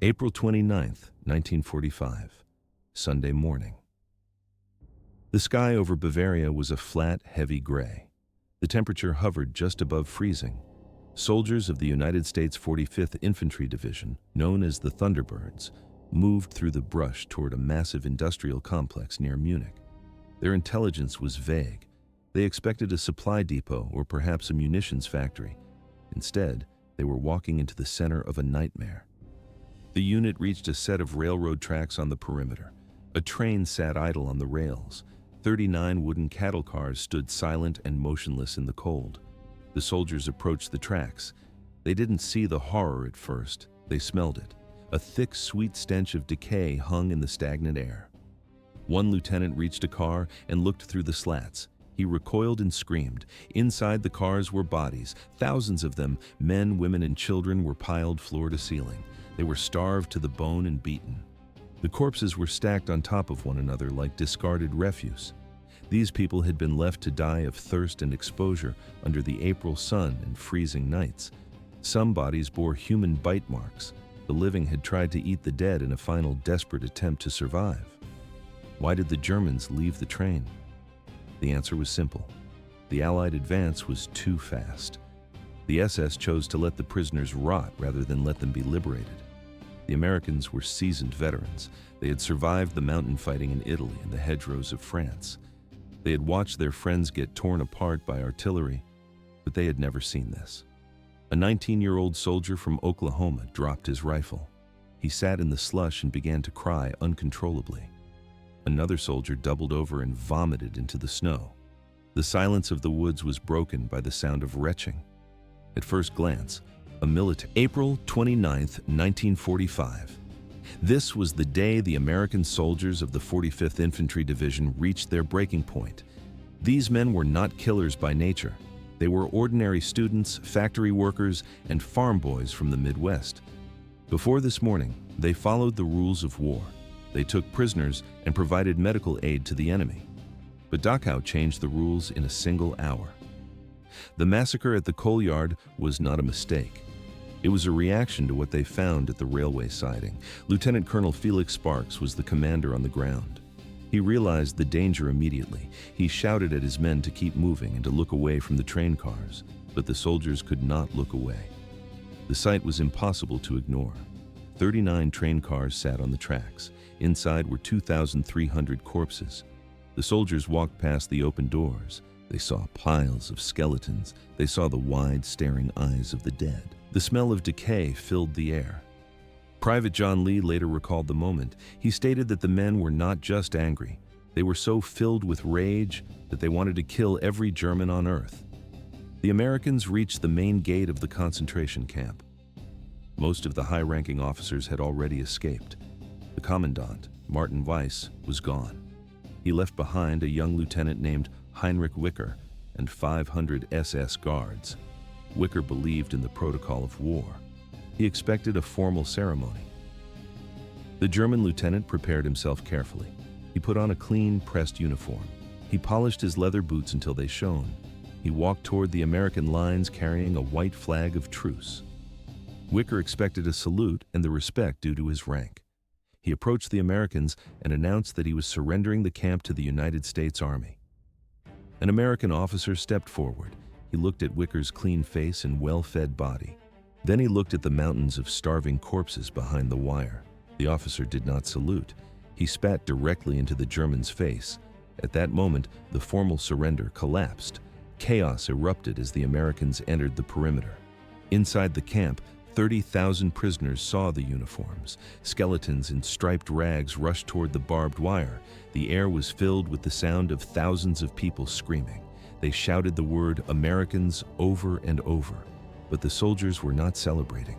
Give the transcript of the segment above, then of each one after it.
April 29th, 1945, Sunday morning. The sky over Bavaria was a flat, heavy gray. The temperature hovered just above freezing. Soldiers of the United States 45th Infantry Division, known as the Thunderbirds, moved through the brush toward a massive industrial complex near Munich. Their intelligence was vague. They expected a supply depot or perhaps a munitions factory. Instead, they were walking into the center of a nightmare. The unit reached a set of railroad tracks on the perimeter. A train sat idle on the rails. 39 wooden cattle cars stood silent and motionless in the cold. The soldiers approached the tracks. They didn't see the horror at first. They smelled it. A thick, sweet stench of decay hung in the stagnant air. One lieutenant reached a car and looked through the slats. He recoiled and screamed. Inside the cars were bodies. Thousands of them, men, women, and children, were piled floor to ceiling. They were starved to the bone and beaten. The corpses were stacked on top of one another like discarded refuse. These people had been left to die of thirst and exposure under the April sun and freezing nights. Some bodies bore human bite marks. The living had tried to eat the dead in a final desperate attempt to survive. Why did the Germans leave the train? The answer was simple. The Allied advance was too fast. The SS chose to let the prisoners rot rather than let them be liberated. The Americans were seasoned veterans. They had survived the mountain fighting in Italy and the hedgerows of France. They had watched their friends get torn apart by artillery, but they had never seen this. A 19-year-old soldier from Oklahoma dropped his rifle. He sat in the slush and began to cry uncontrollably. Another soldier doubled over and vomited into the snow. The silence of the woods was broken by the sound of retching. At first glance, a military. April 29th, 1945. This was the day the American soldiers of the 45th Infantry Division reached their breaking point. These men were not killers by nature. They were ordinary students, factory workers, and farm boys from the Midwest. Before this morning, they followed the rules of war. They took prisoners and provided medical aid to the enemy. But Dachau changed the rules in a single hour. The massacre at the coal yard was not a mistake. It was a reaction to what they found at the railway siding. Lieutenant Colonel Felix Sparks was the commander on the ground. He realized the danger immediately. He shouted at his men to keep moving and to look away from the train cars, but the soldiers could not look away. The sight was impossible to ignore. 39 train cars sat on the tracks. Inside were 2,300 corpses. The soldiers walked past the open doors. They saw piles of skeletons. They saw the wide, staring eyes of the dead. The smell of decay filled the air. Private John Lee later recalled the moment. He stated that the men were not just angry. They were so filled with rage that they wanted to kill every German on earth. The Americans reached the main gate of the concentration camp. Most of the high-ranking officers had already escaped. The commandant, Martin Weiss, was gone. He left behind a young lieutenant named Heinrich Wicker and 500 SS guards. Wicker believed in the protocol of war. He expected a formal ceremony. The German lieutenant prepared himself carefully. He put on a clean, pressed uniform. He polished his leather boots until they shone. He walked toward the American lines carrying a white flag of truce. Wicker expected a salute and the respect due to his rank. He approached the Americans and announced that he was surrendering the camp to the United States Army. An American officer stepped forward. He looked at Wicker's clean face and well-fed body. Then he looked at the mountains of starving corpses behind the wire. The officer did not salute. He spat directly into the German's face. At that moment, the formal surrender collapsed. Chaos erupted as the Americans entered the perimeter. Inside the camp, 30,000 prisoners saw the uniforms. Skeletons in striped rags rushed toward the barbed wire. The air was filled with the sound of thousands of people screaming. They shouted the word Americans over and over, but the soldiers were not celebrating.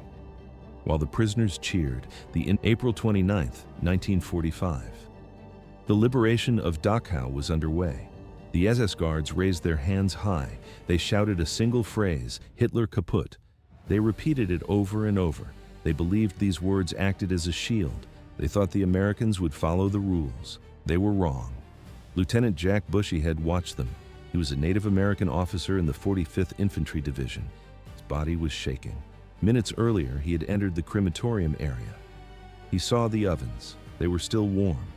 While the prisoners cheered, April 29th, 1945. The liberation of Dachau was underway. The SS guards raised their hands high. They shouted a single phrase, Hitler kaputt. They repeated it over and over. They believed these words acted as a shield. They thought the Americans would follow the rules. They were wrong. Lieutenant Jack Bushyhead watched them. He was a Native American officer in the 45th Infantry Division. His body was shaking. Minutes earlier, he had entered the crematorium area. He saw the ovens. They were still warm.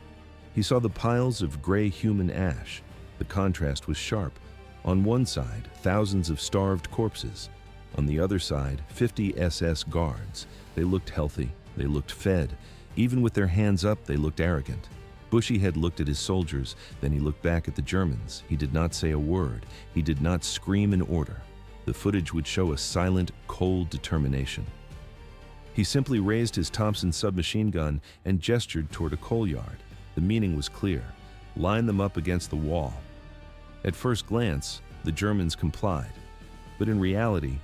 He saw the piles of gray human ash. The contrast was sharp. On one side, thousands of starved corpses. On the other side, 50 SS guards. They looked healthy. They looked fed. Even with their hands up, they looked arrogant. Bushyhead looked at his soldiers, then he looked back at the Germans. He did not say a word. He did not scream an order. The footage would show a silent, cold determination. He simply raised his Thompson submachine gun and gestured toward a coal yard. The meaning was clear. Line them up against the wall. At first glance, the Germans complied. But in reality,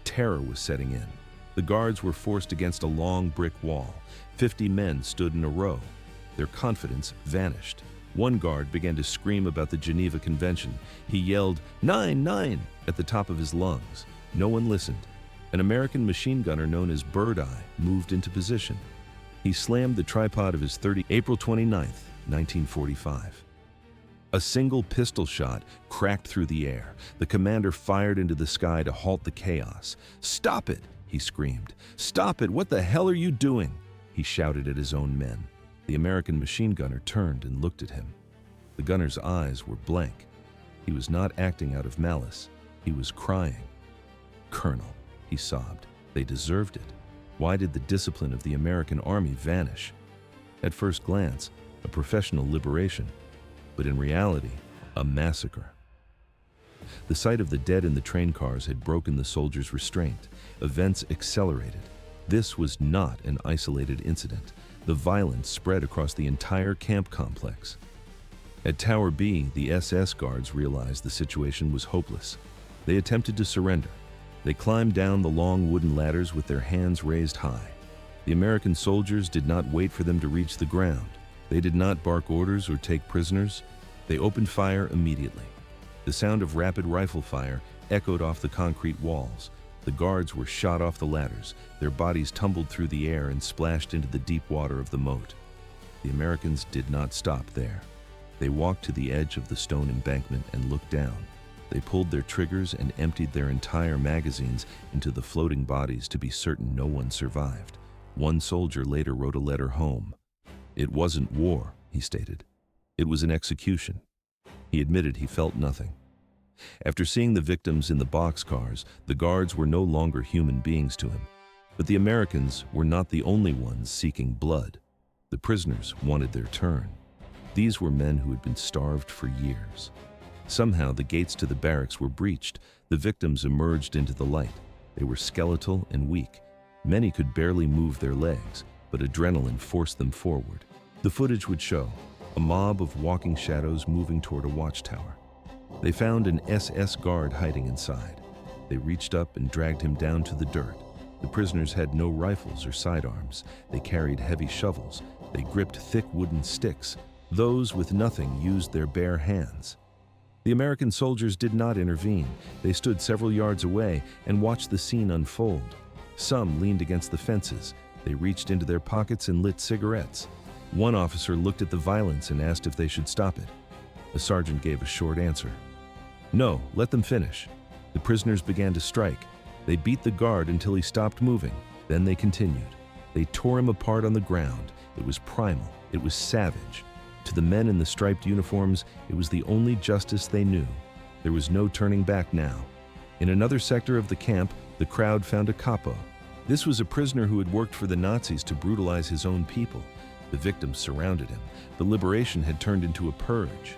terror was setting in. The guards were forced against a long brick wall. 50 men stood in a row. Their confidence vanished. One guard began to scream about the Geneva Convention. He yelled, "9, 9!" at the top of his lungs. No one listened. An American machine gunner known as Bird Eye moved into position. He slammed the tripod of his April 29th, 1945. A single pistol shot cracked through the air. The commander fired into the sky to halt the chaos. "Stop it!" he screamed. "Stop it! What the hell are you doing?" He shouted at his own men. The American machine gunner turned and looked at him. The gunner's eyes were blank. He was not acting out of malice. He was crying. "Colonel," he sobbed, "they deserved it. Why did the discipline of the American army vanish?" At first glance, a professional liberation, but in reality, a massacre. The sight of the dead in the train cars had broken the soldiers' restraint. Events accelerated. This was not an isolated incident. The violence spread across the entire camp complex. At Tower B, the SS guards realized the situation was hopeless. They attempted to surrender. They climbed down the long wooden ladders with their hands raised high. The American soldiers did not wait for them to reach the ground. They did not bark orders or take prisoners. They opened fire immediately. The sound of rapid rifle fire echoed off the concrete walls. The guards were shot off the ladders. Their bodies tumbled through the air and splashed into the deep water of the moat. The Americans did not stop there. They walked to the edge of the stone embankment and looked down. They pulled their triggers and emptied their entire magazines into the floating bodies to be certain no one survived. One soldier later wrote a letter home. "It wasn't war," he stated. "It was an execution." He admitted he felt nothing. After seeing the victims in the boxcars, the guards were no longer human beings to him. But the Americans were not the only ones seeking blood. The prisoners wanted their turn. These were men who had been starved for years. Somehow the gates to the barracks were breached. The victims emerged into the light. They were skeletal and weak. Many could barely move their legs, but adrenaline forced them forward. The footage would show a mob of walking shadows moving toward a watchtower. They found an SS guard hiding inside. They reached up and dragged him down to the dirt. The prisoners had no rifles or sidearms. They carried heavy shovels. They gripped thick wooden sticks. Those with nothing used their bare hands. The American soldiers did not intervene. They stood several yards away and watched the scene unfold. Some leaned against the fences. They reached into their pockets and lit cigarettes. One officer looked at the violence and asked if they should stop it. A sergeant gave a short answer. "No, let them finish." The prisoners began to strike. They beat the guard until he stopped moving. Then they continued. They tore him apart on the ground. It was primal. It was savage. To the men in the striped uniforms, it was the only justice they knew. There was no turning back now. In another sector of the camp, the crowd found a capo. This was a prisoner who had worked for the Nazis to brutalize his own people. The victims surrounded him. The liberation had turned into a purge.